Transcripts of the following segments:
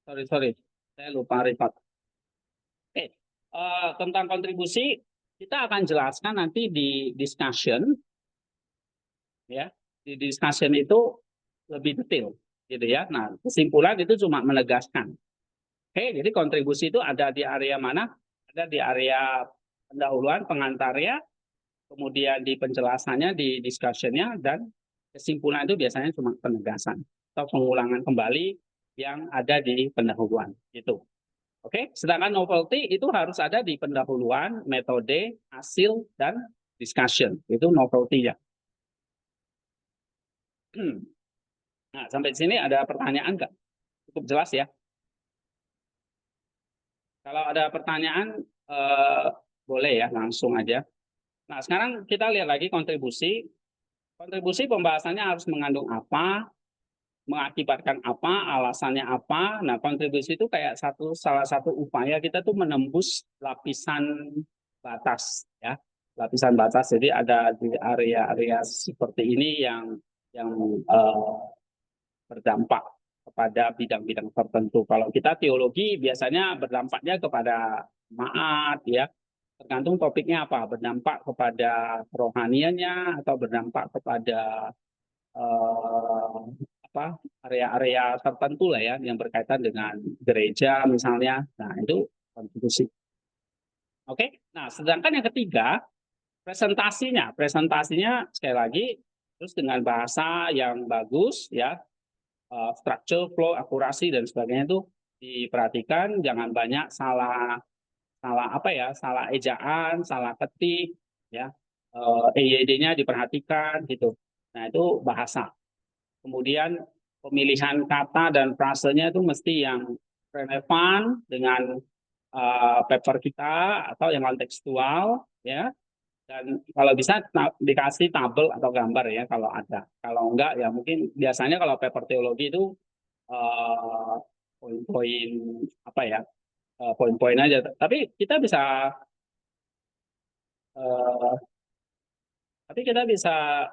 Sorry, saya lupa record. Oke, tentang kontribusi kita akan jelaskan nanti di discussion, ya. Di discussion itu lebih detail, gitu ya. Nah, kesimpulan itu cuma menegaskan. Oke, jadi kontribusi itu ada di area mana? Ada di area pendahuluan, pengantarnya, kemudian di penjelasannya, di discussionnya, dan kesimpulan itu biasanya cuma penegasan atau pengulangan kembali yang ada di pendahuluan. Gitu. Oke, sedangkan novelty itu harus ada di pendahuluan, metode, hasil, dan discussion. Itu novelty ya. Nah, sampai sini ada pertanyaan nggak? Cukup jelas ya. Kalau ada pertanyaan, eh, boleh ya, langsung aja. Nah, sekarang kita lihat lagi kontribusi. Kontribusi pembahasannya harus mengandung apa, mengakibatkan apa, alasannya apa. Nah, kontribusi itu kayak salah satu upaya kita tuh menembus lapisan batas ya. Lapisan batas. Jadi ada di area-area seperti ini yang eh, berdampak kepada bidang-bidang tertentu. Kalau kita teologi biasanya berdampaknya kepada jemaat ya, tergantung topiknya apa, berdampak kepada rohaniannya atau berdampak kepada eh, apa area-area tertentu lah ya yang berkaitan dengan gereja misalnya. Nah, itu kontribusi. Oke. Nah, sedangkan yang ketiga presentasinya. Presentasinya sekali lagi terus dengan bahasa yang bagus ya, structure, flow, akurasi dan sebagainya itu diperhatikan, jangan banyak salah salah apa ya, salah ejaan, salah ketik ya. EYD-nya diperhatikan gitu. Nah, itu bahasa. Kemudian pemilihan kata dan frasenya itu mesti yang relevan dengan paper kita atau yang kontekstual ya. Dan kalau bisa dikasih tabel atau gambar ya kalau ada. Kalau enggak ya mungkin biasanya kalau paper teologi itu eh, poin-poin apa ya, poin-poin aja. Tapi kita bisa eh, tapi kita bisa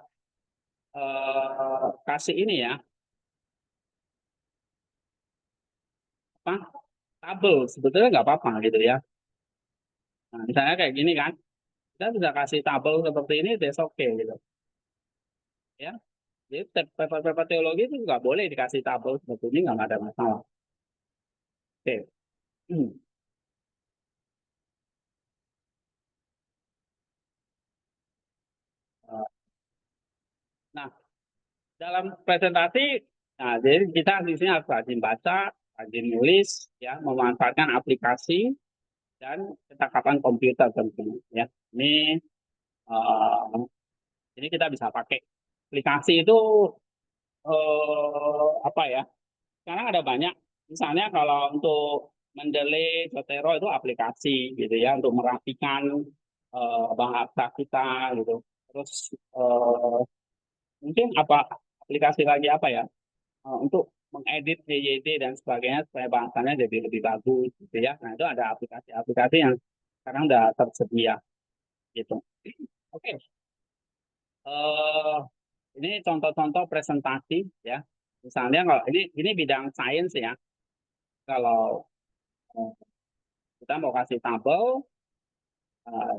kasih ini ya, apa, tabel sebetulnya nggak apa-apa gitu ya. Nah, misalnya kayak gini kan, kita bisa kasih tabel seperti ini, that's okay gitu ya. Jadi paper-paper teologi itu nggak boleh dikasih tabel seperti ini, nggak ada masalah. Oke. Nah, dalam presentasi, nah jadi kita di sini harus rajin baca, rajin nulis, ya, memanfaatkan aplikasi dan percakapan komputer tentunya. Ya, uh, ini kita bisa pakai aplikasi itu apa ya? Sekarang ada banyak. Misalnya kalau untuk Mendeley, Zotero itu aplikasi gitu ya untuk merapikan bahasa kita gitu. Terus mungkin apa aplikasi lagi apa ya untuk mengedit YYD dan sebagainya supaya bahasanya jadi lebih bagus gitu ya. Nah, itu ada aplikasi-aplikasi yang sekarang udah tersedia gitu. Oke. Eh, ini contoh-contoh presentasi ya. Misalnya kalau ini bidang sains ya. Kalau eh, kita mau kasih tabel, eh,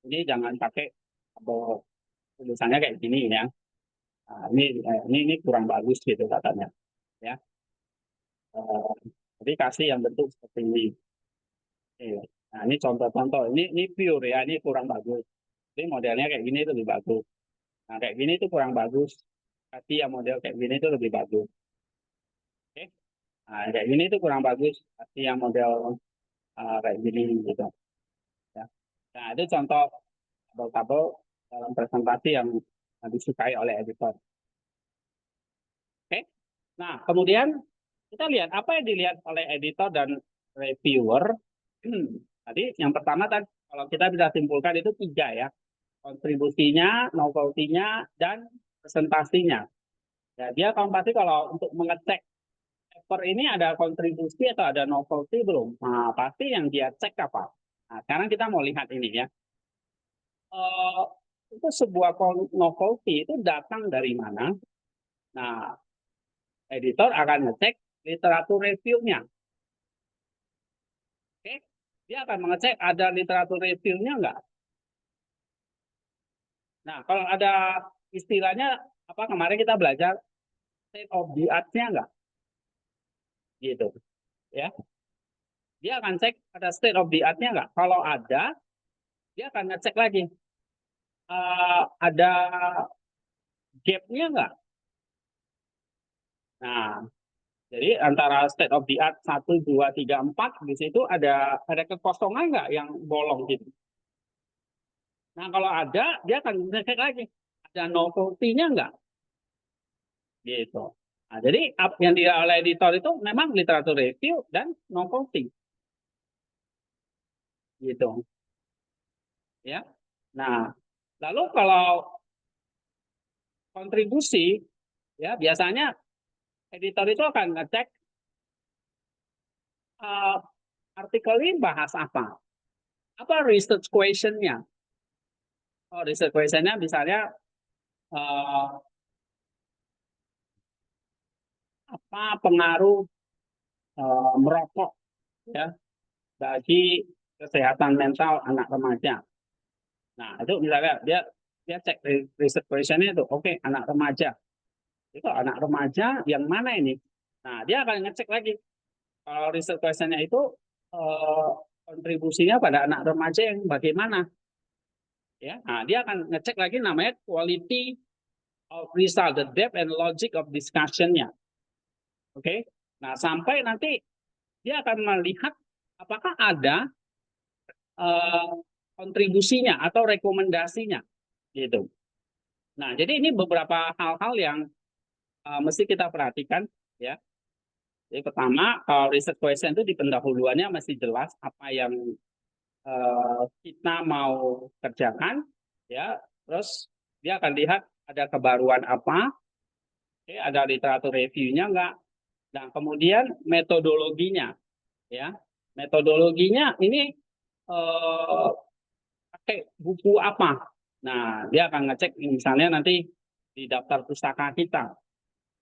ini jangan pakai tabel tulisannya kayak gini ya. Nah, ini kurang bagus gitu katanya ya. Eh, jadi kasih yang bentuk seperti ini. Iya. Nah, ini contoh-contoh. Ini pure ya, ini kurang bagus. Jadi modelnya kayak gini itu lebih bagus. Nah, kayak gini itu kurang bagus. Kasih yang model kayak gini itu lebih bagus. Oke. Nah, kayak gini itu kurang bagus. Kasih yang model kayak gini gitu. Ya. Nah, itu contoh tabel-tabel dalam presentasi yang disukai oleh editor. Oke. Nah, kemudian kita lihat apa yang dilihat oleh editor dan reviewer. Tadi yang pertama tadi kalau kita bisa simpulkan itu tiga ya, kontribusinya, novelty-nya, dan presentasinya. Ya, dia akan pasti kalau untuk mengecek paper ini ada kontribusi atau ada novelty belum. Nah, pasti yang dia cek apa. Nah, sekarang kita mau lihat ini ya. Eh, itu sebuah novelty itu datang dari mana? Nah, editor akan ngecek literatur review-nya. Oke, dia akan mengecek ada literatur review-nya enggak. Nah, kalau ada istilahnya apa kemarin kita belajar state of the art-nya enggak, gitu, ya. Dia akan cek ada state of the art-nya enggak. Kalau ada, dia akan ngecek lagi ada gap-nya enggak. Nah, jadi antara state of the art 1, 2, 3, 4 di situ ada kekosongan nggak yang bolong gitu. Nah, kalau ada, dia akan ngecek lagi. Ada novelty-nya nggak? Gitu. Nah, jadi yang dilihat oleh editor itu memang literatur review dan novelty. Gitu. Ya. Nah, lalu kalau kontribusi, ya biasanya editor itu akan ngecek artikel ini bahas apa. Apa research question-nya? Oh, research question-nya misalnya apa pengaruh merokok ya bagi kesehatan mental anak remaja. Nah, itu misalnya dia dia cek research question-nya itu, oke, anak remaja. Itu anak remaja yang mana ini? Nah, dia akan ngecek lagi. Kalau research question-nya itu eh, kontribusinya pada anak remaja yang bagaimana? Ya, nah, dia akan ngecek lagi namanya quality of result, the depth and logic of discussion-nya. Oke. Nah, sampai nanti dia akan melihat apakah ada eh, kontribusinya atau rekomendasinya gitu. Nah, jadi ini beberapa hal-hal yang mesti kita perhatikan ya. Jadi pertama, kalau research question itu di pendahuluannya masih jelas apa yang kita mau kerjakan ya. Terus dia akan lihat ada kebaruan apa, oke, ada literatur review-nya enggak. Nah, kemudian metodologinya ya. Metodologinya ini pakai buku apa. Nah, dia akan ngecek misalnya nanti di daftar pustaka kita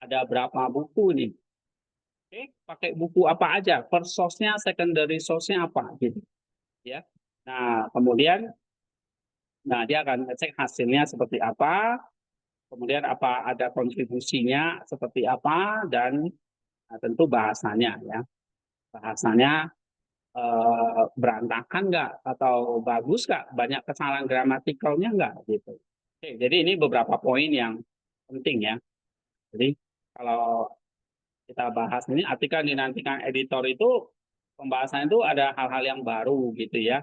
ada berapa buku nih. Oke, pakai buku apa aja, first source-nya, secondary source-nya apa gitu. Ya. Nah, kemudian dia akan ngecek hasilnya seperti apa, kemudian apa ada kontribusinya seperti apa dan tentu bahasanya ya. Bahasanya berantakan nggak atau bagus nggak, banyak kesalahan gramatikalnya nggak gitu. Oke, jadi ini beberapa poin yang penting ya. Jadi kalau kita bahas ini artikel dinantikan editor itu pembahasan itu ada hal-hal yang baru gitu ya.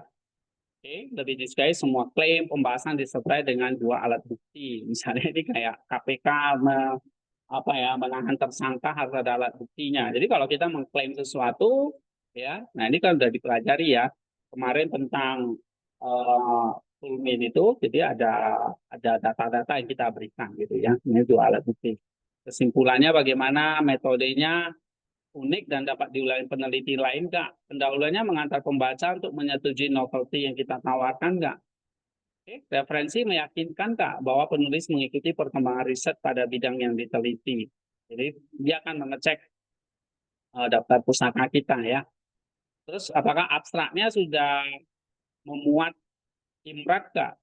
Oke, lebih disukai semua klaim pembahasan disertai dengan dua alat bukti. Misalnya ini kayak KPK menahan tersangka harus ada alat buktinya. Jadi kalau kita mengklaim sesuatu ya, nah ini kan sudah dipelajari ya kemarin tentang Fulmin itu, jadi ada data-data yang kita berikan gitu ya. Ini dua alat bukti. Kesimpulannya bagaimana, metodenya unik dan dapat diulangi peneliti lain nggak? Pendahuluannya mengantar pembaca untuk menyetujui novelty yang kita tawarkan nggak? Oke, referensi meyakinkan nggak bahwa penulis mengikuti perkembangan riset pada bidang yang diteliti. Jadi dia akan mengecek daftar pustaka kita ya. Terus apakah abstraknya sudah memuat imret nggak?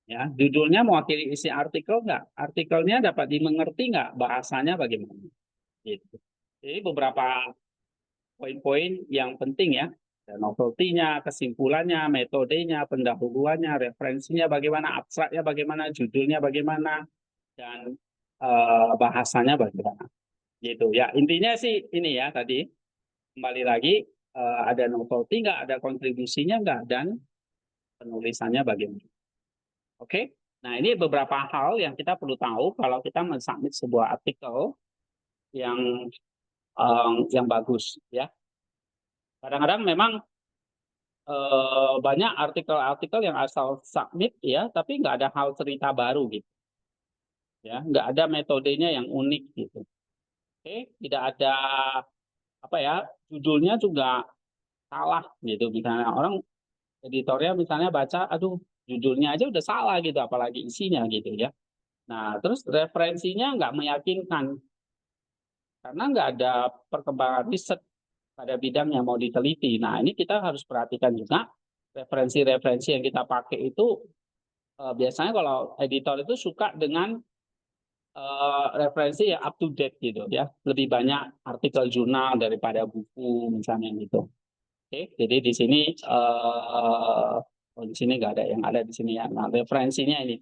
Ya, judulnya mewakili isi artikel nggak? Artikelnya dapat dimengerti nggak? Bahasanya bagaimana? Gitu. Jadi beberapa poin-poin yang penting ya. Novelty-nya, kesimpulannya, metodenya, pendahuluannya, referensinya bagaimana, abstraknya bagaimana, judulnya bagaimana, dan bahasanya bagaimana. Gitu ya. Intinya sih ini ya tadi kembali lagi ada novelty nggak, ada kontribusinya nggak, dan penulisannya bagaimana. Oke. Nah, ini beberapa hal yang kita perlu tahu kalau kita mensubmit sebuah artikel yang bagus ya. Kadang-kadang memang banyak artikel-artikel yang asal submit ya, tapi nggak ada hal cerita baru gitu. Ya, nggak ada metodenya yang unik gitu. Oke, tidak ada apa ya, judulnya juga salah gitu. Misalnya orang editornya misalnya baca, aduh judulnya aja udah salah gitu, apalagi isinya gitu ya. Nah, terus referensinya nggak meyakinkan. karena nggak ada perkembangan riset pada bidang yang mau diteliti. Nah, ini kita harus perhatikan juga referensi-referensi yang kita pakai itu biasanya kalau editor itu suka dengan referensi yang up to date gitu ya, lebih banyak artikel jurnal daripada buku misalnya gitu. Oke, jadi di sini di sini nggak ada yang ada di sini ya. Nah, referensinya ini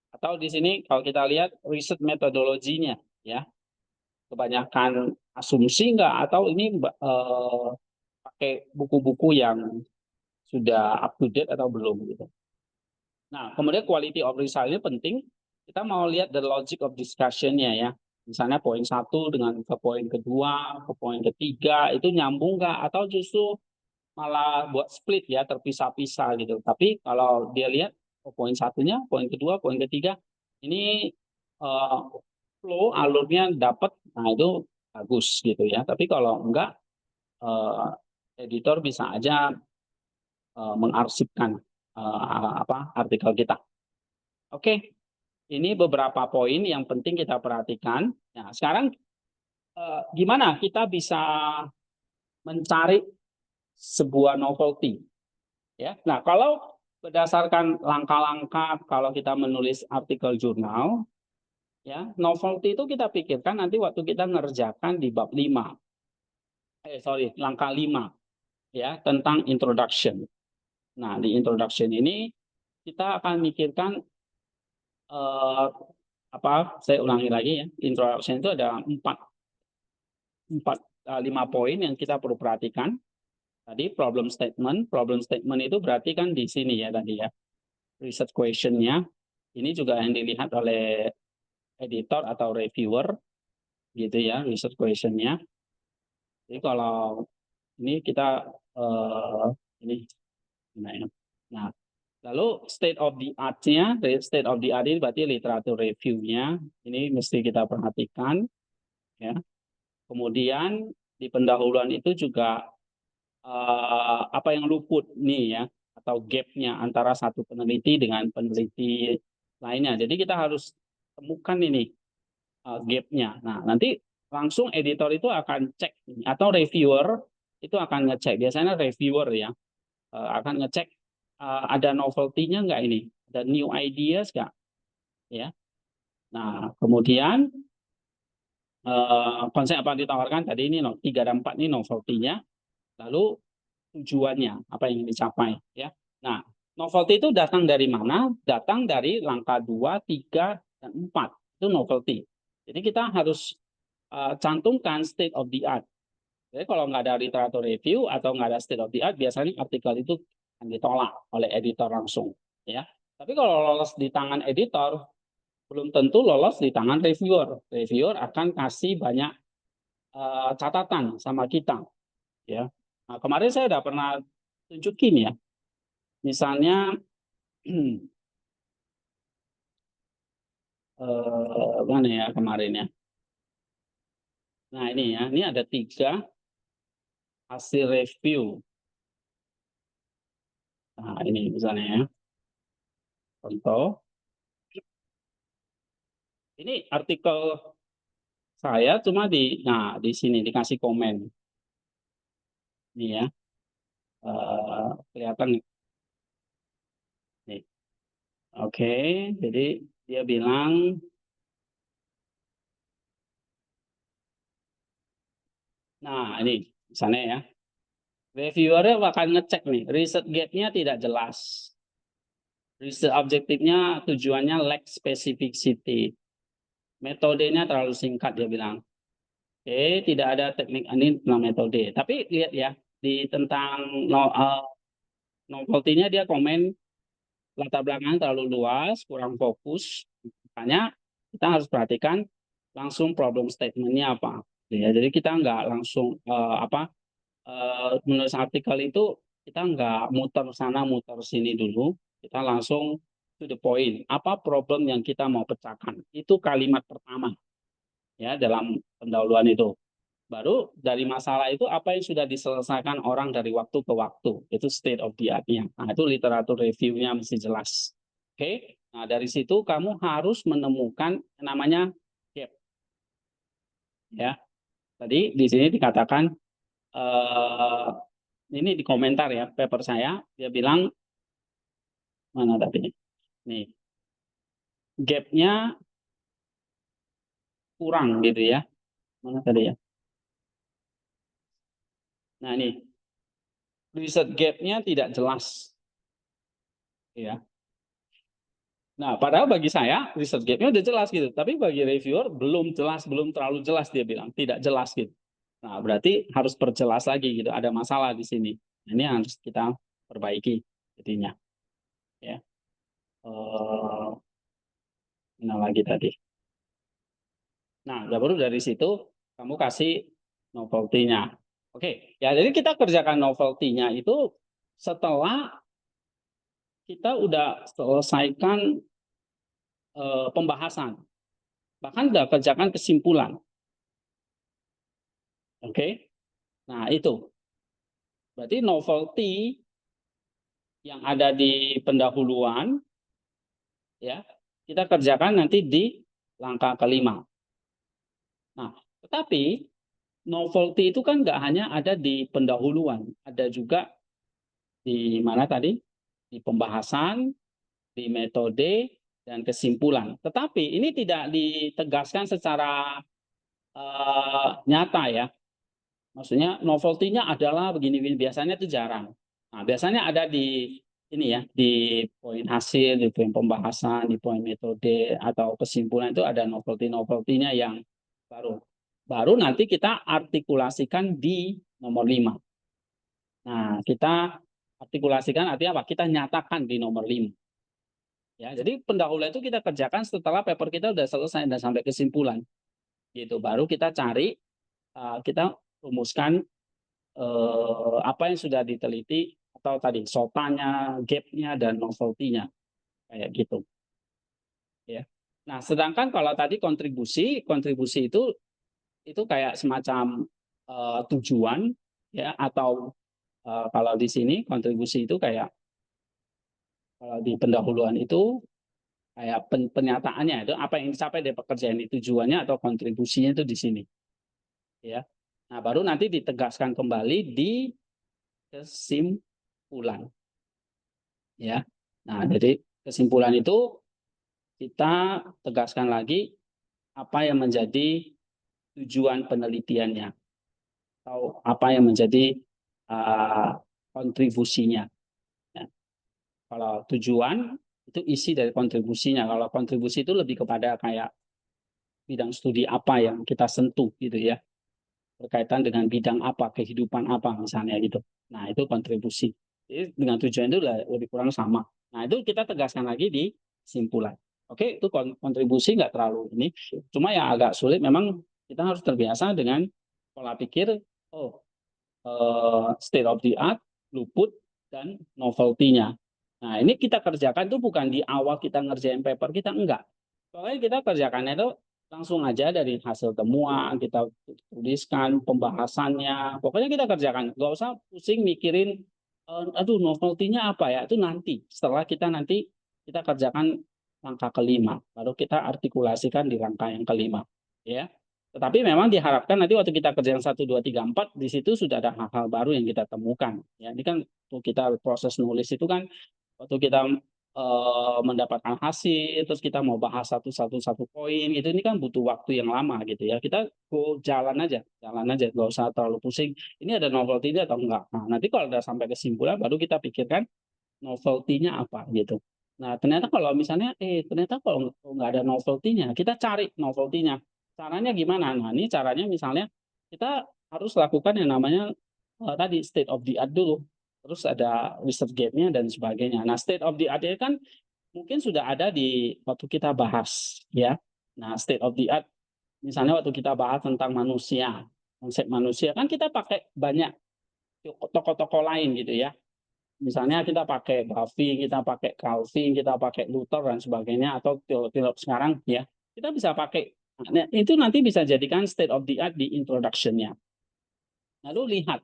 atau di sini kalau kita lihat riset metodologinya ya, kebanyakan asumsi nggak atau ini pakai buku-buku yang sudah up to date atau belum gitu. Nah, kemudian quality of result ini penting. Kita mau lihat the logic of discussion-nya ya. Misalnya poin 1 dengan ke poin kedua, ke poin ketiga, itu nyambung nggak? Atau justru malah buat split ya, terpisah-pisah gitu. Tapi kalau dia lihat poin satunya, poin kedua, poin ketiga, ini flow alurnya dapat, nah itu bagus gitu ya. Tapi kalau enggak, editor bisa aja mengarsipkan artikel kita. Oke, ini beberapa poin yang penting kita perhatikan. Nah, sekarang gimana kita bisa mencari sebuah novelty? Ya, nah kalau berdasarkan langkah-langkah kalau kita menulis artikel jurnal, ya novelty itu kita pikirkan nanti waktu kita ngerjakan di bab 5. Langkah 5 ya tentang introduction. Nah, di introduction ini kita akan mikirkan eh, saya ulangi lagi ya. Introduction itu ada 5 poin yang kita perlu perhatikan. Tadi problem statement. Problem statement itu berarti kan di sini ya tadi ya. Research question-nya. Ini juga yang dilihat oleh editor atau reviewer gitu ya, research question-nya. Jadi kalau ini kita ini nah, lalu state of the art-nya, state of the art ini berarti literatur review-nya. Ini mesti kita perhatikan ya. Kemudian di pendahuluan itu juga apa yang luput nih ya, atau gap-nya antara satu peneliti dengan peneliti lainnya. Jadi kita harus temukan ini gap-nya. Nah, nanti langsung editor itu akan cek atau reviewer itu akan ngecek. Biasanya reviewer ya akan ngecek ada novelty-nya nggak ini, ada new ideas nggak, ya. Nah, kemudian konsep apa yang ditawarkan tadi ini 3 dan 4 ini novelty-nya, lalu tujuannya apa yang dicapai, ya. Nah, novelty itu datang dari mana? Datang dari langkah 2, 3, dan 4 itu novelty. Jadi kita harus cantumkan state of the art. Jadi kalau nggak ada literatur review atau nggak ada state of the art, biasanya artikel itu akan ditolak oleh editor langsung. Ya. Tapi kalau lolos di tangan editor, belum tentu lolos di tangan reviewer. Reviewer akan kasih banyak catatan sama kita. Ya. Nah, kemarin saya udah pernah tunjukin ya. Misalnya, mana ya kemarin ya. Nah ini ya, ini ada 3 hasil review. Nah ini misalnya ya, contoh. Ini artikel saya cuma di sini dikasih komen. Ini ya, kelihatan nih. Oke, jadi dia bilang, nah ini misalnya ya, reviewernya akan ngecek nih, riset gap-nya tidak jelas. Riset objektifnya tujuannya lack specificity. Metodenya terlalu singkat dia bilang. Oke, tidak ada teknik ini tentang metode. Tapi lihat ya, di tentang novelty-nya dia komen latar belakangnya terlalu luas, kurang fokus. Makanya kita harus perhatikan langsung problem statement-nya apa. Ya, jadi kita nggak langsung menulis artikel itu kita nggak muter sana muter sini dulu. Kita langsung to the point. Apa problem yang kita mau pecahkan? Itu kalimat pertama ya dalam pendahuluan itu. Baru dari masalah itu apa yang sudah diselesaikan orang dari waktu ke waktu. Itu state of the art-nya. Nah, itu literatur review-nya mesti jelas. Oke. Nah, dari situ kamu harus menemukan namanya gap. Ya. Tadi di sini dikatakan ini di komentar ya paper saya, dia bilang mana tadi? Nih, gapnya kurang gitu ya. Mana tadi ya? Nah, ini research gap-nya tidak jelas ya. Nah, padahal bagi saya research gap-nya udah jelas gitu, tapi bagi reviewer belum jelas, belum terlalu jelas, dia bilang tidak jelas gitu. Nah, berarti harus perjelas lagi gitu, ada masalah di sini. Nah, ini harus kita perbaiki jadinya ya. Nah, lagi tadi. Nah, baru dari situ kamu kasih novelty-nya. Oke, ya jadi kita kerjakan novelty-nya itu setelah kita udah selesaikan pembahasan, bahkan udah kerjakan kesimpulan. Oke, nah itu berarti novelty yang ada di pendahuluan ya kita kerjakan nanti di langkah kelima. Nah, tetapi novelty itu kan nggak hanya ada di pendahuluan, ada juga di mana tadi? Di pembahasan, di metode, dan kesimpulan. Tetapi ini tidak ditegaskan secara nyata ya. Maksudnya novelty-nya adalah begini-begini, biasanya itu jarang. Nah, biasanya ada di ini ya, di poin hasil, di poin pembahasan, di poin metode atau kesimpulan itu ada novelty-novelty-nya yang baru. Baru nanti kita artikulasikan di nomor 5. Nah, kita artikulasikan artinya apa? Kita nyatakan di nomor 5. Ya, jadi pendahuluan itu kita kerjakan setelah paper kita udah selesai dan sampai kesimpulan. Gitu. Baru kita cari, kita rumuskan apa yang sudah diteliti atau tadi SOTA-nya, gap-nya, dan novelty-nya. Kayak gitu. Ya. Nah, sedangkan kalau tadi kontribusi, kontribusi itu kayak semacam tujuan ya atau kalau di sini kontribusi itu kayak kalau di pendahuluan itu kayak penyataannya itu apa yang dicapai dari pekerjaan ini tujuannya atau kontribusinya itu di sini ya. Nah, baru nanti ditegaskan kembali di kesimpulan ya. Nah, jadi kesimpulan itu kita tegaskan lagi apa yang menjadi tujuan penelitiannya atau apa yang menjadi kontribusinya. Ya. Kalau tujuan itu isi dari kontribusinya. Kalau kontribusi itu lebih kepada kayak bidang studi apa yang kita sentuh gitu ya, berkaitan dengan bidang apa, kehidupan apa misalnya gitu. Nah, itu kontribusi. Jadi dengan tujuan itu lebih kurang sama. Nah, itu kita tegaskan lagi di kesimpulan. Oke, itu kontribusi nggak terlalu ini. Cuma yang agak sulit memang kita harus terbiasa dengan pola pikir, oh, state of the art, luput, dan novelty-nya. Nah, ini kita kerjakan itu bukan di awal kita ngerjain paper, kita enggak. Pokoknya kita kerjakannya itu langsung aja dari hasil temuan, kita tuliskan pembahasannya. Pokoknya kita kerjakan. Nggak usah pusing mikirin, aduh novelty-nya apa ya, itu nanti. Setelah kita nanti kita kerjakan langkah kelima, baru kita artikulasikan di langkah yang kelima. Ya. Tetapi memang diharapkan nanti waktu kita kerja yang 1, 2, 3, 4, di situ sudah ada hal-hal baru yang kita temukan. Ya, ini kan waktu kita proses nulis itu kan, waktu kita mendapatkan hasil, terus kita mau bahas satu poin, itu ini kan butuh waktu yang lama gitu ya. Kita go jalan aja, nggak usah terlalu pusing. Ini ada novelty-nya atau enggak. Nah, nanti kalau udah sampai kesimpulan, baru kita pikirkan novelty-nya apa gitu. Nah, ternyata kalau misalnya, ternyata kalau nggak ada novelty-nya, kita cari novelty-nya. Caranya gimana? Nah, ini caranya misalnya kita harus lakukan yang namanya tadi state of the art dulu. Terus ada research gap-nya dan sebagainya. Nah, state of the art kan mungkin sudah ada di waktu kita bahas ya. Nah, state of the art misalnya waktu kita bahas tentang manusia, konsep manusia kan kita pakai banyak tokoh-tokoh lain gitu ya. Misalnya kita pakai Buffy, kita pakai Calvin, kita pakai Luther dan sebagainya, atau teolog sekarang ya, kita bisa pakai. Nah, itu nanti bisa jadikan state of the art di introduction-nya. Lalu lihat,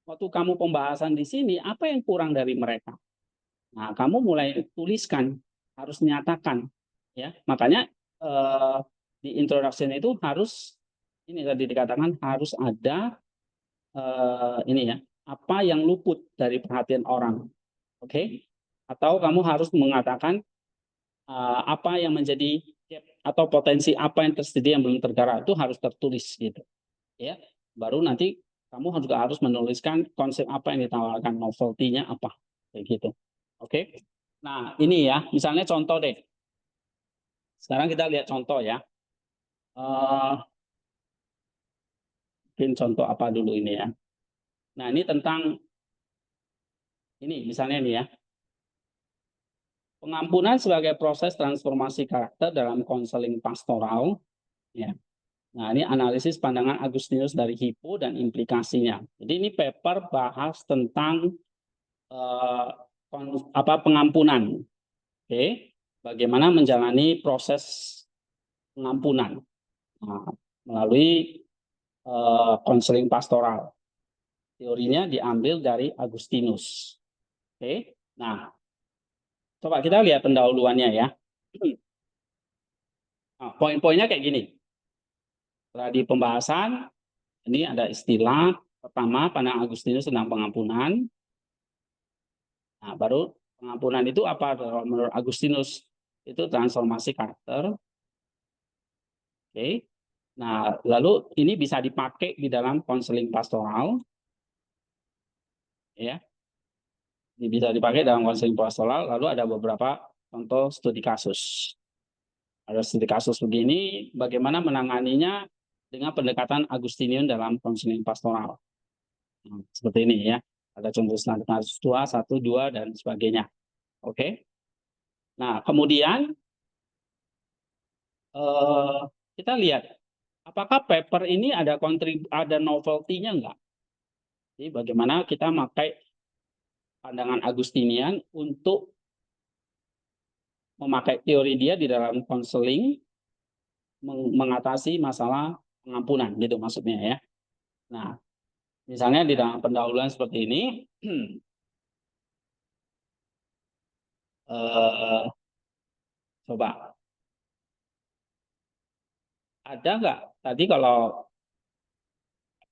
waktu kamu pembahasan di sini, apa yang kurang dari mereka? Nah, kamu mulai tuliskan, harus nyatakan. Ya, makanya di introduction itu harus ini tadi dikatakan harus ada ini ya, apa yang luput dari perhatian orang, oke? Atau kamu harus mengatakan apa yang menjadi gap atau potensi apa yang tersedia yang belum tergarap itu harus tertulis gitu, ya. Baru nanti kamu juga harus menuliskan konsep apa yang ditawarkan, novelty-nya apa, kayak gitu, oke? Nah ini ya, misalnya contoh deh. Sekarang kita lihat contoh ya. Mungkin contoh apa dulu ini ya. Nah ini tentang ini misalnya nih ya. Pengampunan sebagai proses transformasi karakter dalam konseling pastoral. Ya. Nah ini analisis pandangan Agustinus dari Hippo dan implikasinya. Jadi ini paper bahas tentang eh, pengampunan. Oke. Bagaimana menjalani proses pengampunan melalui konseling pastoral. Teorinya diambil dari Agustinus. Oke. Nah, coba kita lihat pendahuluannya ya. Nah, poin-poinnya kayak gini. Setelah di pembahasan, ini ada istilah pertama pandangan Agustinus tentang pengampunan. Nah, baru pengampunan itu apa menurut Agustinus? Itu transformasi karakter. Oke. Nah, lalu ini bisa dipakai di dalam konseling pastoral, ya. Ini bisa dipakai dalam konseling pastoral. Lalu ada beberapa contoh studi kasus. Ada studi kasus begini, bagaimana menanganinya dengan pendekatan Agustinian dalam konseling pastoral. Seperti ini ya. Ada contoh studi kasus 2, 1, 2, dan sebagainya. Oke. Nah, kemudian kita lihat apakah paper ini ada novelty-nya enggak? Jadi bagaimana kita pakai pandangan Agustinian untuk memakai teori dia di dalam konseling mengatasi masalah pengampunan gitu maksudnya ya. Nah, misalnya di dalam pendahuluan seperti ini, coba ada nggak tadi kalau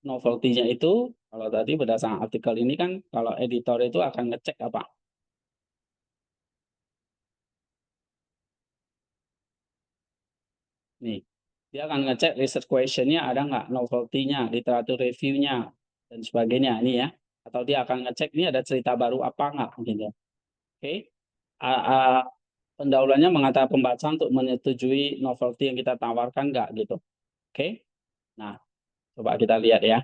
novelty-nya itu, kalau tadi berdasarkan artikel ini kan kalau editor itu akan ngecek apa? Nih, dia akan ngecek research question-nya ada nggak, novelty-nya, literatur review-nya, dan sebagainya ini ya. Atau dia akan ngecek ini ada cerita baru apa nggak gitu. Oke. Pendahuluannya mengatakan pembaca untuk menyetujui novelty yang kita tawarkan nggak gitu. Oke. Nah, coba kita lihat ya.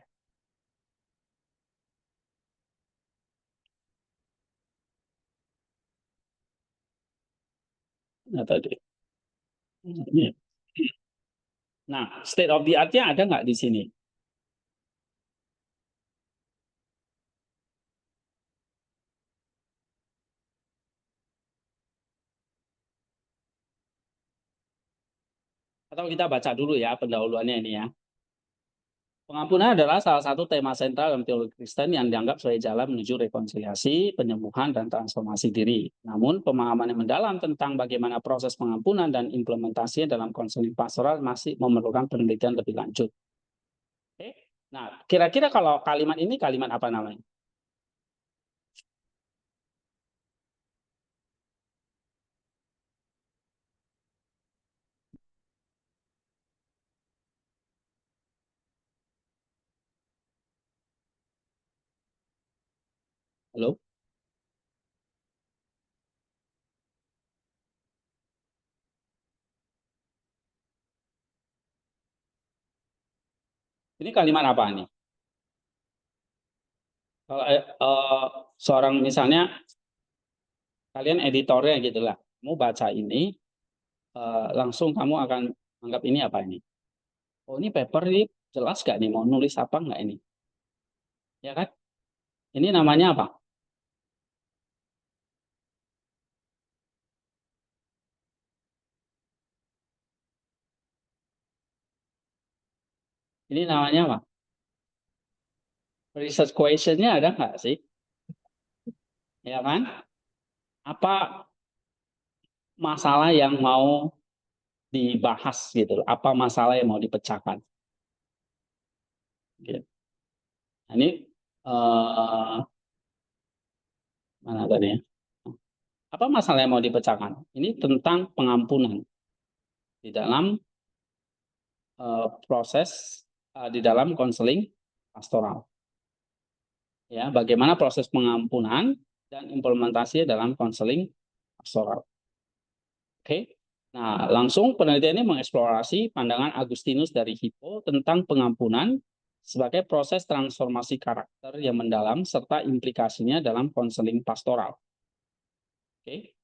Nah, tadi. Nah, state of the art-nya ada nggak di sini? Atau kita baca dulu ya pendahuluannya ini ya. Pengampunan adalah salah satu tema sentral dalam teologi Kristen yang dianggap sebagai jalan menuju rekonsiliasi, penyembuhan, dan transformasi diri. Namun, pemahaman yang mendalam tentang bagaimana proses pengampunan dan implementasinya dalam konseling pastoral masih memerlukan penelitian lebih lanjut. Oke. Nah, kira-kira kalau kalimat ini kalimat apa namanya? Halo? Ini kalimat apa nih? Kalau seorang misalnya kalian editornya gitu lah, kamu baca ini, langsung kamu akan anggap ini apa ini? Oh ini paper ini jelas gak nih mau nulis apa nggak ini? Ya kan? Ini namanya apa? Ini namanya apa? Research question-nya ada nggak sih? Ya kan? Apa masalah yang mau dibahas gitu? Apa masalah yang mau dipecahkan? Gitu. Nah, ini mana tadi ya? Apa masalah yang mau dipecahkan? Ini tentang pengampunan di dalam proses di dalam konseling pastoral. Ya, bagaimana proses pengampunan dan implementasi dalam konseling pastoral. Oke. Nah, langsung penelitian ini mengeksplorasi pandangan Agustinus dari Hippo tentang pengampunan sebagai proses transformasi karakter yang mendalam serta implikasinya dalam konseling pastoral. Oke.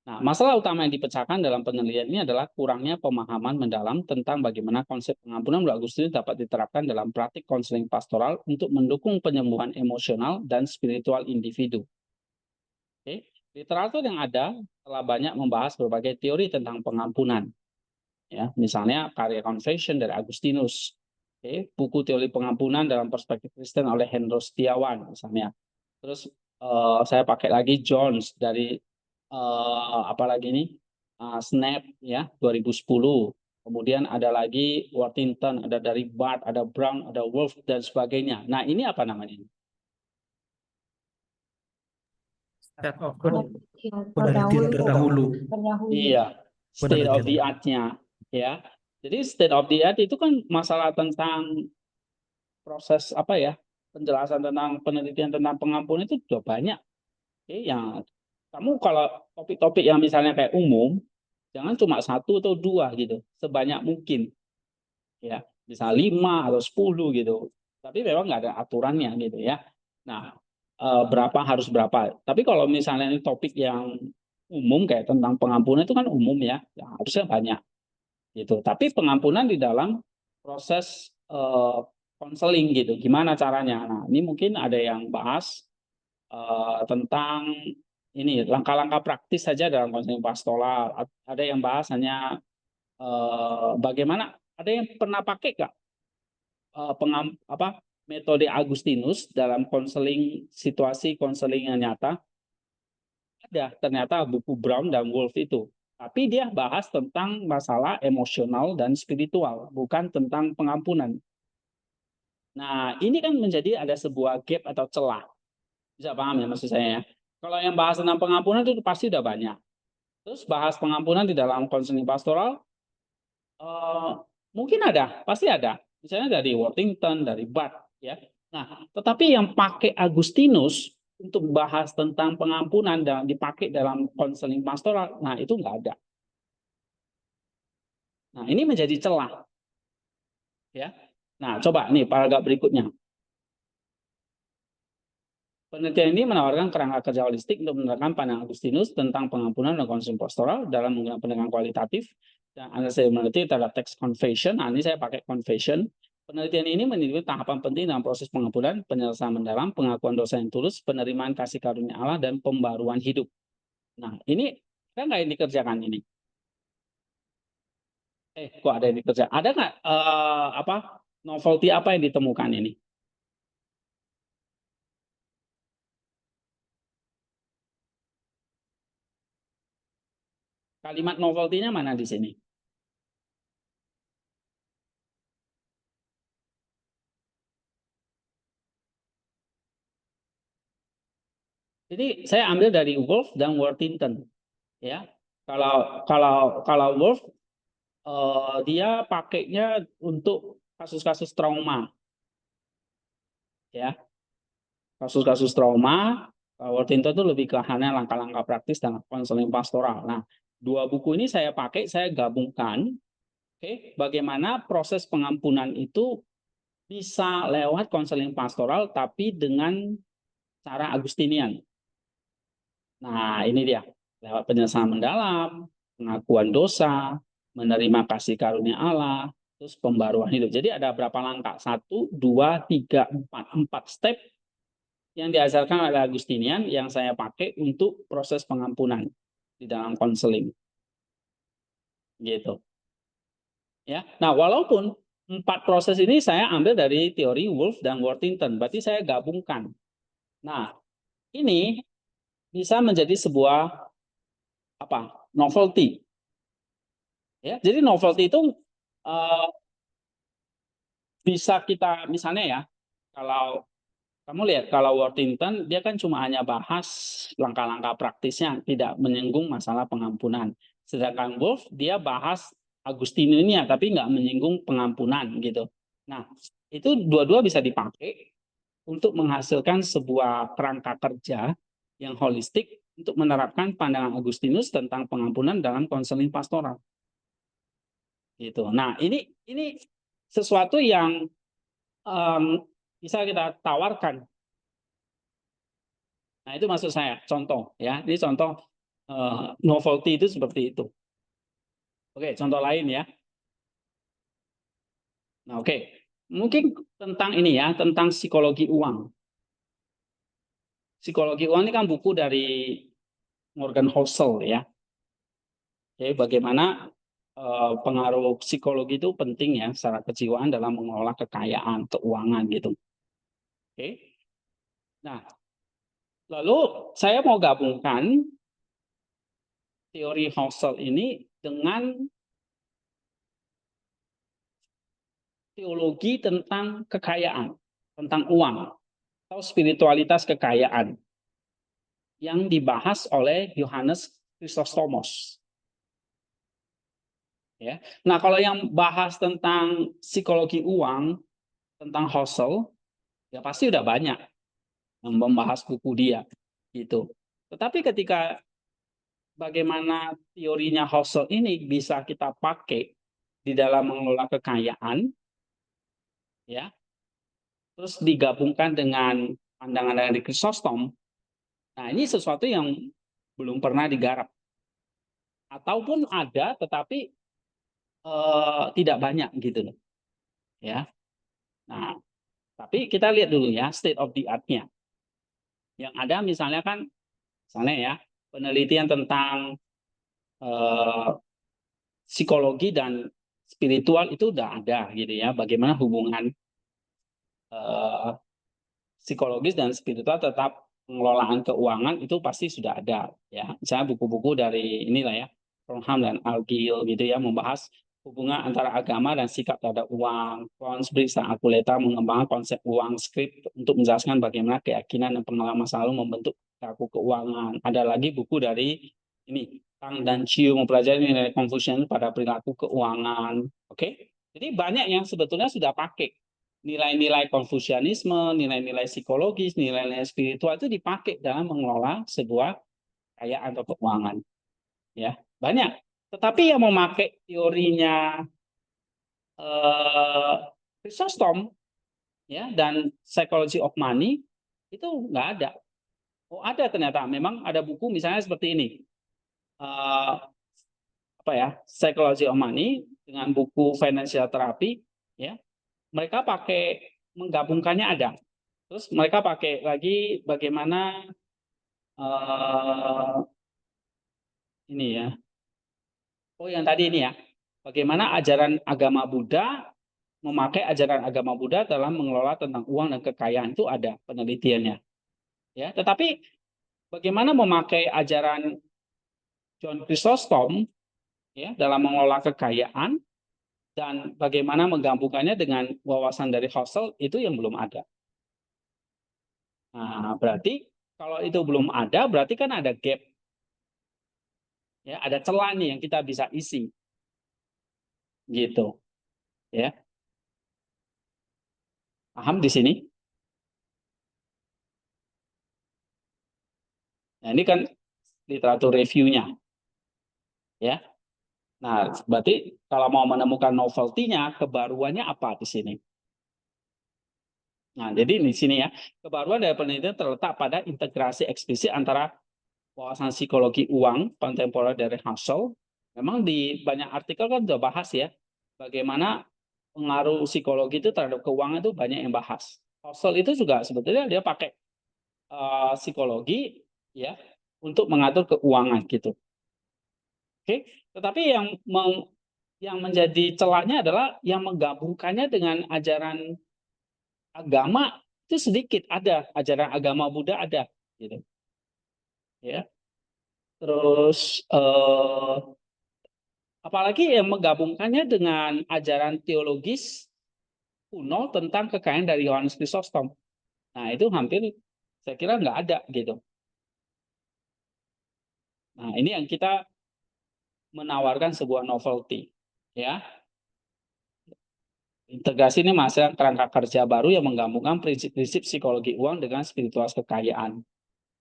Nah, masalah utama yang dipecahkan dalam penelitian ini adalah kurangnya pemahaman mendalam tentang bagaimana konsep pengampunan menurut Agustinus dapat diterapkan dalam praktik konseling pastoral untuk mendukung penyembuhan emosional dan spiritual individu. Oke. Literatur yang ada telah banyak membahas berbagai teori tentang pengampunan. Ya, misalnya karya Confession dari Agustinus. Oke, buku teori pengampunan dalam perspektif Kristen oleh Hendro Setiawan misalnya. Terus saya pakai lagi Jones dari apalagi ini Snap ya 2010. Kemudian ada lagi Worthington, ada dari Barth, ada Brown, ada Wolf dan sebagainya. Nah, ini apa namanya? State of penelitian terdahulu. Iya, state of the art-nya ya. Jadi state of the art itu kan masalah tentang proses apa ya? Penjelasan tentang penelitian tentang pengampunan itu sudah banyak. Oke, yang kamu kalau topik-topik yang misalnya kayak umum, jangan cuma 1 atau 2 gitu, sebanyak mungkin. Ya, bisa 5 atau 10 gitu. Tapi memang nggak ada aturannya gitu ya. Nah, berapa harus berapa. Tapi kalau misalnya ini topik yang umum kayak tentang pengampunan itu kan umum ya, ya harusnya banyak gitu. Tapi pengampunan di dalam proses konseling gitu, gimana caranya? Nah, ini mungkin ada yang bahas tentang ini langkah-langkah praktis saja dalam konseling pastoral. Ada yang bahas hanya bagaimana. Ada yang pernah pakai nggak metode Agustinus dalam konseling situasi konseling yang nyata? Ada ternyata buku Brown dan Wolf itu. Tapi dia bahas tentang masalah emosional dan spiritual, bukan tentang pengampunan. Nah, ini kan menjadi ada sebuah gap atau celah. Bisa paham ya maksud saya ya? Kalau yang bahas tentang pengampunan itu pasti udah banyak. Terus bahas pengampunan di dalam konseling pastoral, mungkin ada, pasti ada. Misalnya dari Worthington, dari Barth, ya. Nah, tetapi yang pakai Agustinus untuk bahas tentang pengampunan dan dipakai dalam konseling pastoral, nah itu nggak ada. Nah, ini menjadi celah. Ya. Nah, coba nih paragraf berikutnya. Penelitian ini menawarkan kerangka kerja holistik untuk menerapkan pandangan Agustinus tentang pengampunan dan konseling pastoral dalam menggunakan pendekatan kualitatif dan analisis meneliti terhadap teks confession. Nah, ini saya pakai confession. Penelitian ini menunjukkan tahapan penting dalam proses pengampunan, penyelesaian mendalam, pengakuan dosa yang tulus, penerimaan kasih karunia Allah, dan pembaruan hidup. Nah, ini kan nggak yang dikerjakan ini? Kok ada yang dikerjakan? Ada nggak novelty apa yang ditemukan ini? Kalimat novelty-nya mana di sini? Jadi saya ambil dari Wolf dan Worthington, ya. Kalau Wolf dia pakainya untuk kasus-kasus trauma, ya. Kasus-kasus trauma, Worthington itu lebih ke hanya langkah-langkah praktis dan konseling pastoral. Nah, 2 buku ini saya pakai, saya gabungkan, oke, bagaimana proses pengampunan itu bisa lewat konseling pastoral, tapi dengan cara Agustinian. Nah, ini dia. Lewat penyelesaian mendalam, pengakuan dosa, menerima kasih karunia Allah, terus pembaruan hidup. Jadi ada berapa langkah? 1, 2, 3, 4. 4 step yang diajarkan oleh Agustinian yang saya pakai untuk proses pengampunan di dalam konseling. Gitu. Ya. Nah, walaupun 4 proses ini saya ambil dari teori Wolf dan Worthington, berarti saya gabungkan. Nah, ini bisa menjadi sebuah novelty, ya. Jadi novelty itu bisa kita misalnya ya, kalau kamu lihat kalau Worthington dia kan cuma hanya bahas langkah-langkah praktisnya, tidak menyinggung masalah pengampunan. Sedangkan Wolf dia bahas Agustinusnya tapi nggak menyinggung pengampunan gitu. Nah, itu dua-dua bisa dipakai untuk menghasilkan sebuah kerangka kerja yang holistik untuk menerapkan pandangan Agustinus tentang pengampunan dalam konseling pastoral. Gitu. Nah, ini sesuatu yang bisa kita tawarkan. Nah, itu maksud saya, contoh ya. Ini contoh novelty itu seperti itu. Oke, contoh lain ya. Nah, oke. Mungkin tentang ini ya, tentang psikologi uang. Psikologi uang ini kan buku dari Morgan Housel ya. Oke, bagaimana pengaruh psikologi itu penting ya secara kejiwaan dalam mengelola kekayaan, keuangan gitu. Oke. Nah, lalu saya mau gabungkan teori Housel ini dengan teologi tentang kekayaan, tentang uang, atau spiritualitas kekayaan yang dibahas oleh Yohanes Chrysostomos. Ya. Nah, kalau yang bahas tentang psikologi uang, tentang Housel, ya pasti udah banyak yang membahas buku dia, gitu. Tetapi ketika bagaimana teorinya Housel ini bisa kita pakai di dalam mengelola kekayaan, ya, terus digabungkan dengan pandangan dari Chrysostom. Nah, ini sesuatu yang belum pernah digarap. Ataupun ada, tetapi tidak banyak gitu loh. Ya. Nah, tapi kita lihat dulu ya state of the art-nya. Yang ada misalnya kan, misalnya ya, penelitian tentang psikologi dan spiritual itu udah ada gitu ya. Bagaimana hubungan psikologis dan spiritual tetap pengelolaan keuangan itu pasti sudah ada ya. Misalnya buku-buku dari inilah ya, Ronham dan Algil gitu ya, membahas hubungan antara agama dan sikap terhadap uang. Franz Briggs dan Archuleta mengembangkan konsep uang script untuk menjelaskan bagaimana keyakinan dan pengalaman masa lalu membentuk perilaku keuangan. Ada lagi buku dari ini Tang dan Chiu mempelajari nilai Confucius pada perilaku keuangan. Oke, jadi banyak yang sebetulnya sudah pakai nilai-nilai konfusianisme, nilai-nilai psikologis, nilai-nilai spiritual itu dipakai dalam mengelola sebuah kekayaan atau keuangan. Ya, banyak. Tetapi yang memakai teorinya Chrysostom ya dan Psychology of Money itu nggak ada. Oh, ada ternyata. Memang ada buku misalnya seperti ini. Apa ya? Psychology of Money dengan buku Financial Therapy ya. Mereka pakai menggabungkannya ada. Terus mereka pakai lagi bagaimana ini ya. Oh, yang tadi ini ya. Bagaimana ajaran agama Buddha memakai ajaran agama Buddha dalam mengelola tentang uang dan kekayaan itu ada penelitiannya. Ya, tetapi bagaimana memakai ajaran John Chrysostom ya dalam mengelola kekayaan dan bagaimana menggabungkannya dengan wawasan dari Husserl itu yang belum ada. Nah, berarti kalau itu belum ada, berarti kan ada gap. Ya, ada celah nih yang kita bisa isi. Gitu. Ya. Paham di sini? Nah, ini kan literatur reviewnya. Ya. Nah, berarti kalau mau menemukan novelty-nya, kebaruannya apa di sini? Nah, jadi di sini ya, kebaruan dari penelitian terletak pada integrasi eksplisit antara wawasan psikologi uang kontemporer dari Husserl. Memang di banyak artikel kan sudah bahas ya, bagaimana pengaruh psikologi itu terhadap keuangan itu banyak yang bahas. Husserl itu juga sebetulnya dia pakai psikologi ya untuk mengatur keuangan gitu. Oke, tetapi yang menjadi celahnya adalah yang menggabungkannya dengan ajaran agama itu sedikit ada, ajaran agama Buddha ada gitu. Ya. Terus apalagi yang menggabungkannya dengan ajaran teologis kuno tentang kekayaan dari Yohanes Chrysostom. Nah, itu hampir saya kira nggak ada gitu. Nah, ini yang kita menawarkan sebuah novelty, ya. Integrasi ini masih kerangka kerja baru yang menggabungkan prinsip-prinsip psikologi uang dengan spiritualitas kekayaan,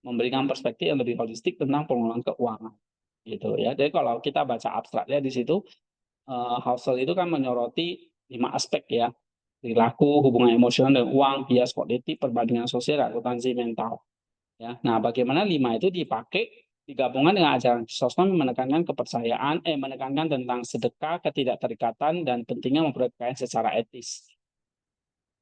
memberikan perspektif yang lebih holistik tentang pengelolaan keuangan, gitu ya. Jadi kalau kita baca abstraknya di situ, Husserl itu kan menyoroti 5 aspek ya, perilaku, hubungan emosional dengan uang, bias kognitif, perbandingan sosial, dan akuntansi mental. Ya, nah bagaimana 5 itu dipakai digabungkan dengan ajaran Chrysostom menekankan kepercayaan, menekankan tentang sedekah, ketidakterikatan, dan pentingnya memperoleh kekayaan secara etis.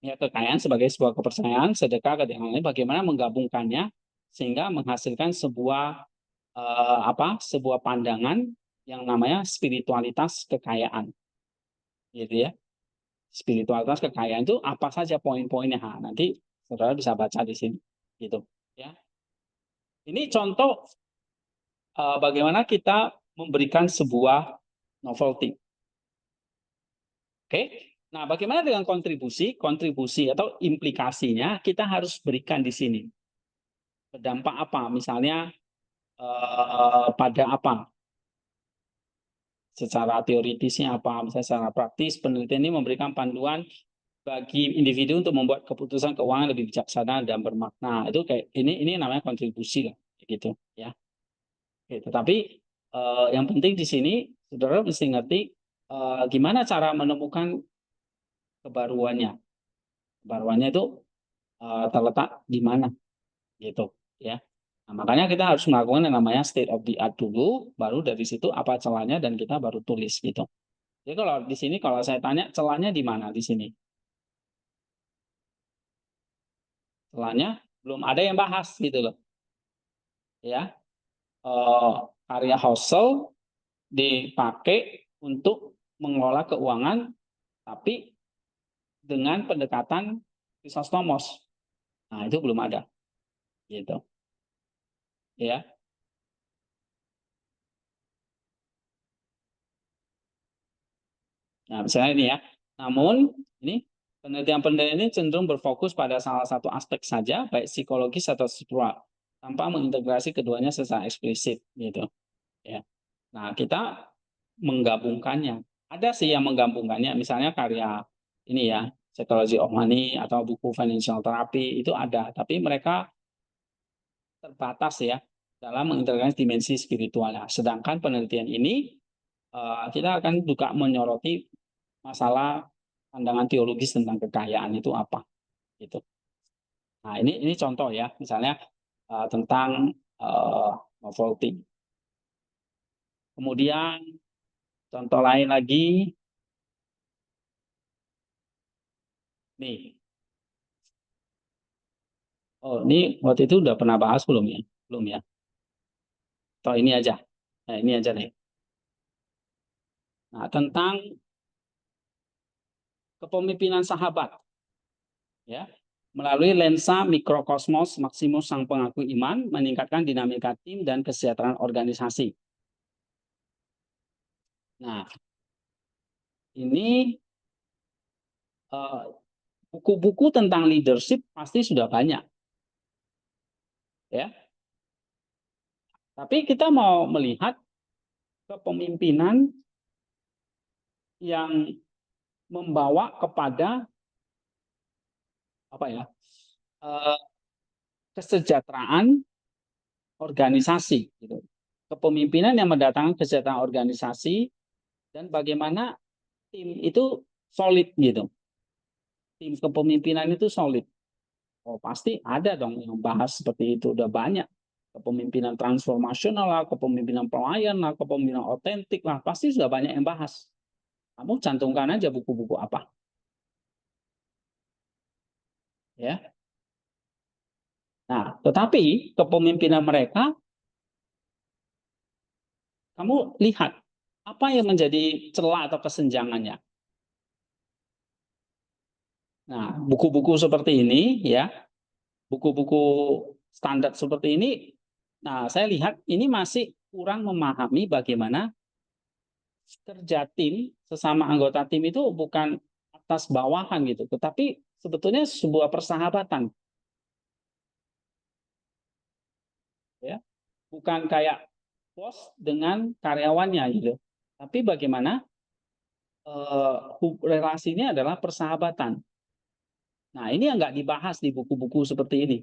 Ya, kekayaan sebagai sebuah kepercayaan, sedekah, ketidakterikatan, bagaimana menggabungkannya sehingga menghasilkan sebuah sebuah pandangan yang namanya spiritualitas kekayaan, gitu ya. Spiritualitas kekayaan itu apa saja poin-poinnya? Nah, nanti saudara bisa baca di sini, gitu ya. Ini contoh bagaimana kita memberikan sebuah novelty. Oke, nah bagaimana dengan kontribusi? Kontribusi atau implikasinya kita harus berikan di sini. Berdampak apa? Misalnya pada apa? Secara teoritisnya apa? Misalnya secara praktis, penelitian ini memberikan panduan bagi individu untuk membuat keputusan keuangan lebih bijaksana dan bermakna. Itu kayak ini namanya kontribusi lah, gitu ya. Oke, tetapi yang penting di sini saudara mesti ngerti gimana cara menemukan kebaruannya. Kebaruannya itu terletak di mana, gitu ya. Nah, makanya kita harus melakukan yang namanya state of the art dulu, baru dari situ apa celahnya dan kita baru tulis gitu. Jadi kalau di sini kalau saya tanya celahnya di mana di sini? Celahnya belum ada yang bahas gitu loh. Ya. Karya Husserl dipakai untuk mengelola keuangan tapi dengan pendekatan Chrysostomos. Nah, itu belum ada. Gitu. Ya. Nah, misalnya ini ya. Namun, ini penelitian-penelitian ini cenderung berfokus pada salah satu aspek saja, baik psikologis atau struktural, tanpa mengintegrasi keduanya secara eksplisit, gitu. Ya. Nah, kita menggabungkannya. Ada sih yang menggabungkannya, misalnya karya ini ya, Psychology of Money atau buku Financial Therapy itu ada, tapi mereka terbatas ya dalam mengintegrasi dimensi spiritualnya. Sedangkan penelitian ini kita akan juga menyoroti masalah pandangan teologis tentang kekayaan itu apa gitu. Nah, ini contoh ya, misalnya tentang novelty. Kemudian contoh lain lagi nih. Oh, ini waktu itu udah pernah bahas belum ya? Belum ya? Atau ini aja. Nah, ini aja nih. Nah, tentang kepemimpinan sahabat ya. Melalui lensa mikrokosmos Maximus sang pengaku iman meningkatkan dinamika tim dan kesejahteraan organisasi. Nah, ini buku-buku tentang leadership pasti sudah banyak. Ya. Tapi kita mau melihat kepemimpinan yang membawa kepada apa ya? Kesejahteraan organisasi gitu. Kepemimpinan yang mendatangkan kesejahteraan organisasi dan bagaimana tim itu solid gitu. Tim kepemimpinan itu solid. Oh, pasti ada dong yang bahas seperti itu, udah banyak. Kepemimpinan transformasional lah, kepemimpinan pelayan lah, kepemimpinan otentik lah, pasti sudah banyak yang bahas. Kamu cantumkan aja buku-buku apa. Ya. Nah, tetapi kepemimpinan mereka, kamu lihat apa yang menjadi celah atau kesenjangannya. Nah, buku-buku seperti ini, ya, buku-buku standar seperti ini, nah saya lihat ini masih kurang memahami bagaimana kerja tim sesama anggota tim itu bukan atas bawahan gitu, tetapi sebetulnya sebuah persahabatan, ya, bukan kayak bos dengan karyawannya gitu, tapi bagaimana relasinya adalah persahabatan. Nah, ini yang nggak dibahas di buku-buku seperti ini.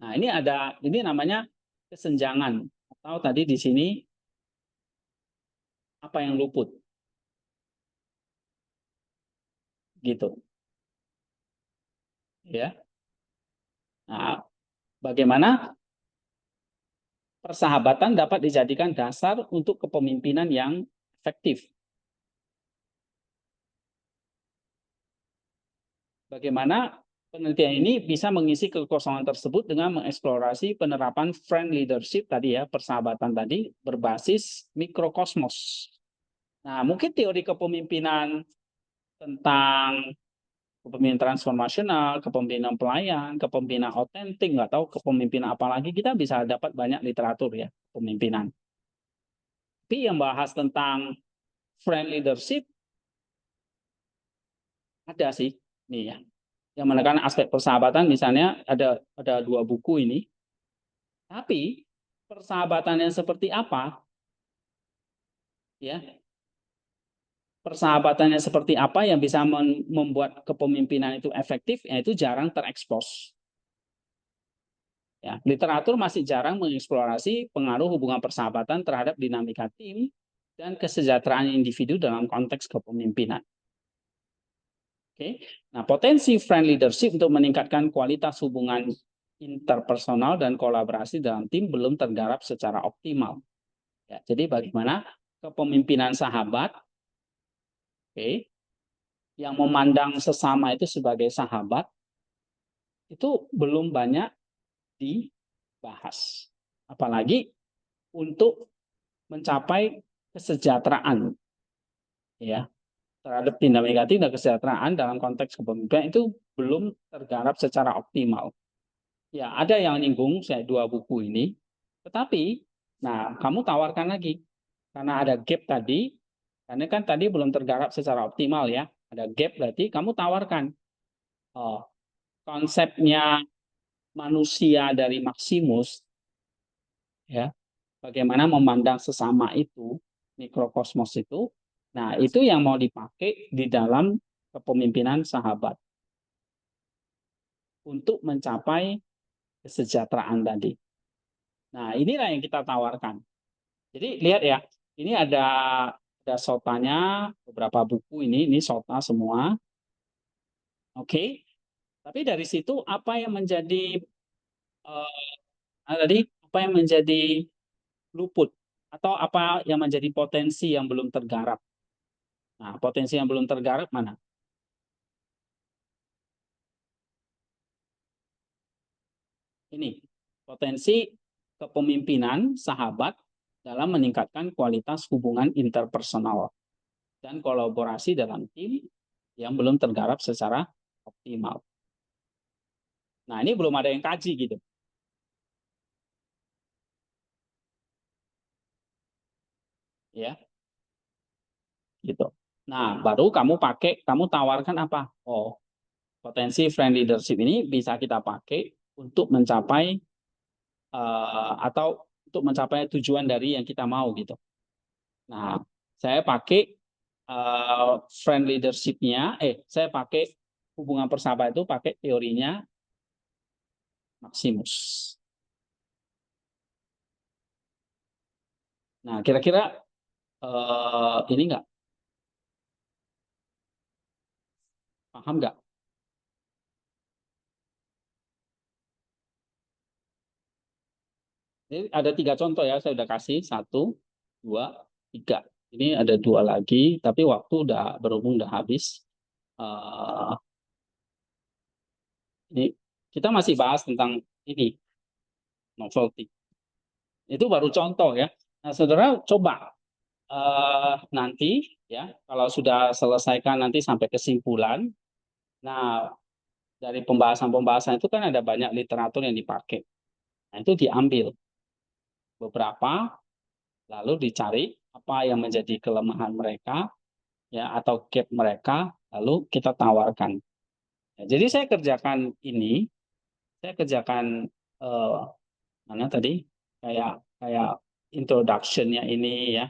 Nah, ini namanya kesenjangan, atau tadi di sini apa yang luput, gitu, ya. Nah, bagaimana persahabatan dapat dijadikan dasar untuk kepemimpinan yang efektif. Bagaimana penelitian ini bisa mengisi kekosongan tersebut dengan mengeksplorasi penerapan friend leadership tadi ya, persahabatan tadi berbasis mikrokosmos. Nah, mungkin teori kepemimpinan tentang kepemimpinan transformasional, kepemimpinan pelayan, kepemimpinan otentik, nggak tahu kepemimpinan apa lagi, kita bisa dapat banyak literatur ya, kepemimpinan. Tapi yang bahas tentang friend leadership, ada sih, nih ya. Yang menekan aspek persahabatan, misalnya ada 2 buku ini, tapi persahabatan yang seperti apa, ya, persahabatannya seperti apa yang bisa membuat kepemimpinan itu efektif, yaitu jarang terekspos. Ya, literatur masih jarang mengeksplorasi pengaruh hubungan persahabatan terhadap dinamika tim dan kesejahteraan individu dalam konteks kepemimpinan. Oke, nah potensi friend leadership untuk meningkatkan kualitas hubungan interpersonal dan kolaborasi dalam tim belum tergarap secara optimal. Ya, jadi bagaimana kepemimpinan sahabat, oke, yang memandang sesama itu sebagai sahabat itu belum banyak dibahas, apalagi untuk mencapai kesejahteraan, ya, terhadap tindak negatif dan kesejahteraan dalam konteks kepemimpinan itu belum tergarap secara optimal. Ya, ada yang nyinggung saya 2 buku ini, tetapi, nah kamu tawarkan lagi, karena ada gap tadi, karena kan tadi belum tergarap secara optimal ya, ada gap berarti kamu tawarkan oh, konsepnya manusia dari Maximus, ya, bagaimana memandang sesama itu, mikrokosmos itu. Nah, itu yang mau dipakai di dalam kepemimpinan sahabat untuk mencapai kesejahteraan tadi. Nah, inilah yang kita tawarkan. Jadi lihat ya, ini ada sotanya beberapa buku ini sota semua. Oke. Tapi dari situ apa yang menjadi tadi apa yang menjadi luput atau apa yang menjadi potensi yang belum tergarap. Nah, potensi yang belum tergarap mana? Ini potensi kepemimpinan sahabat dalam meningkatkan kualitas hubungan interpersonal dan kolaborasi dalam tim yang belum tergarap secara optimal. Nah, ini belum ada yang kaji gitu. Ya, gitu. Nah, baru kamu tawarkan apa? Oh, potensi friend leadership ini bisa kita pakai untuk mencapai atau untuk mencapai tujuan dari yang kita mau gitu. Nah, saya pakai friend leadership-nya, saya pakai hubungan persahabatan itu pakai teorinya Maximus. Nah, kira-kira ini nggak paham nggak? Ini ada 3 contoh ya, saya udah kasih 1, 2, 3. Ini ada 2 lagi, tapi waktu udah berhubung udah habis. Ini kita masih bahas tentang ini novelty. Itu baru contoh ya. Nah, saudara coba nanti ya kalau sudah selesaikan nanti sampai kesimpulan. Nah, dari pembahasan-pembahasan itu kan ada banyak literatur yang dipakai. Nah, itu diambil beberapa lalu dicari apa yang menjadi kelemahan mereka, ya atau gap mereka, lalu kita tawarkan. Ya, jadi saya kerjakan mana tadi kayak kayak introduction-nya ini ya,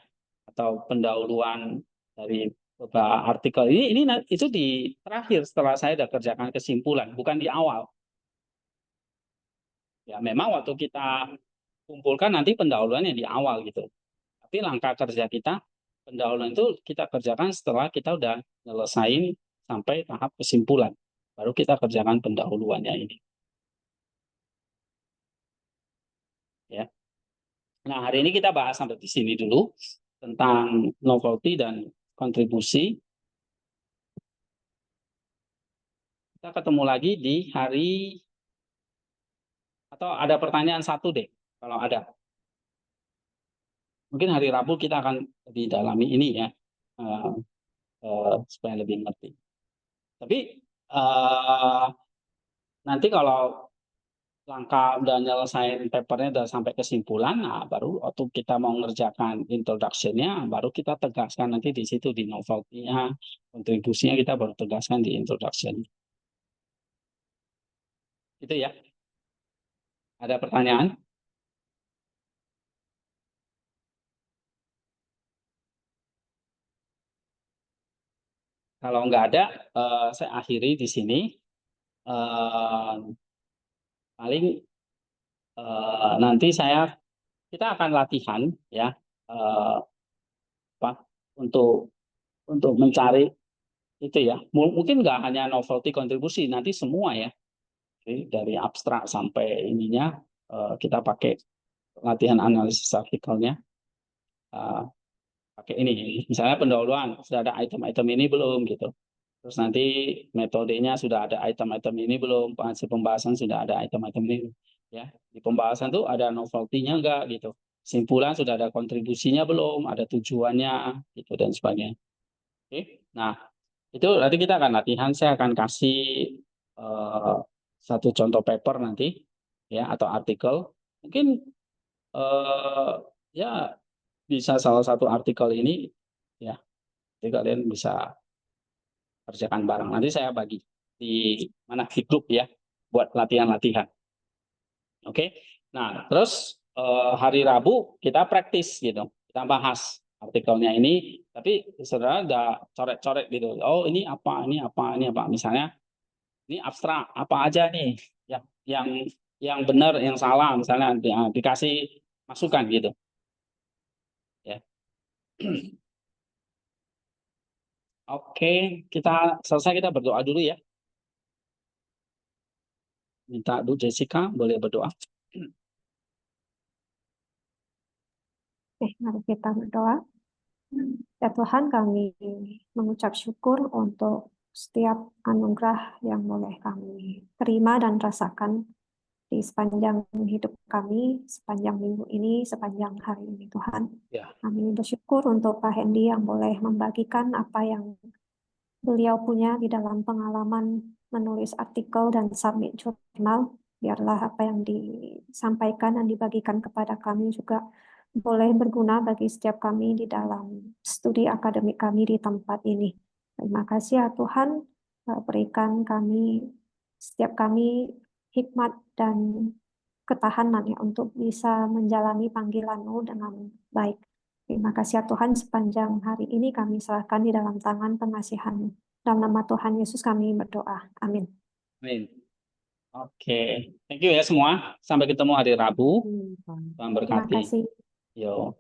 atau pendahuluan dari beberapa artikel ini itu di terakhir setelah saya sudah kerjakan kesimpulan, bukan di awal. Ya memang waktu kita kumpulkan nanti pendahuluannya di awal gitu. Tapi langkah kerja kita pendahuluan itu kita kerjakan setelah kita udah nyelesain sampai tahap kesimpulan. Baru kita kerjakan pendahuluannya ini. Ya. Nah, hari ini kita bahas sampai di sini dulu tentang novelty dan kontribusi. Kita ketemu lagi di hari, atau ada pertanyaan satu deh kalau ada. Mungkin hari Rabu kita akan lebih dalami ini ya, supaya lebih ngerti. Tapi nanti kalau langkah udah nyelesain papernya udah sampai kesimpulan, nah baru waktu kita mau ngerjakan introduction-nya, baru kita tegaskan nanti di situ di novelty-nya, kontribusinya kita baru tegaskan di introduction. Itu ya. Ada pertanyaan? Kalau nggak ada, saya akhiri di sini. Paling nanti kita akan latihan ya, apa untuk mencari itu ya. Mungkin nggak hanya novelty kontribusi, nanti semua ya. Jadi dari abstrak sampai ininya kita pakai latihan analisis artikelnya. Pakai ini, misalnya pendahuluan sudah ada item-item ini belum gitu. Terus nanti metodenya sudah ada item-item ini belum, hasil pembahasan sudah ada item-item ini ya. Di pembahasan tuh ada novelty-nya enggak gitu. Simpulan sudah ada kontribusinya belum, ada tujuannya gitu dan sebagainya. Oke. Nah, itu nanti kita akan latihan, saya akan kasih satu contoh paper nanti ya atau artikel. Mungkin ya bisa salah satu artikel ini ya. Jadi kalian bisa kerjakan bareng. Nanti saya bagi di mana di grup ya buat latihan-latihan. Oke. Nah, terus hari Rabu kita praktis gitu. Kita bahas artikelnya ini, tapi saudara udah coret-coret gitu. Oh, ini apa, ini apa, ini apa. Misalnya ini abstrak, apa aja nih yang benar, yang salah, misalnya dikasih masukan gitu. Ya. Oke, kita selesai, kita berdoa dulu ya. Minta Bu Jessica boleh berdoa. Mari kita berdoa. Ya Tuhan, kami mengucap syukur untuk setiap anugerah yang boleh kami terima dan rasakan di sepanjang hidup kami, sepanjang minggu ini, sepanjang hari ini Tuhan. Ya. Kami bersyukur untuk Pak Hendy yang boleh membagikan apa yang beliau punya di dalam pengalaman menulis artikel dan submit jurnal. Biarlah apa yang disampaikan dan dibagikan kepada kami juga boleh berguna bagi setiap kami di dalam studi akademik kami di tempat ini. Terima kasih ya Tuhan, berikan setiap kami hikmat dan ketahanan ya untuk bisa menjalani panggilan-Mu dengan baik. Terima kasih ya Tuhan, sepanjang hari ini kami serahkan di dalam tangan pengasihan-Mu. Dalam nama Tuhan Yesus kami berdoa. Amin. Amin. Oke, thank you ya semua. Sampai ketemu hari Rabu. Tuhan Terima berkati. kasih. Yo.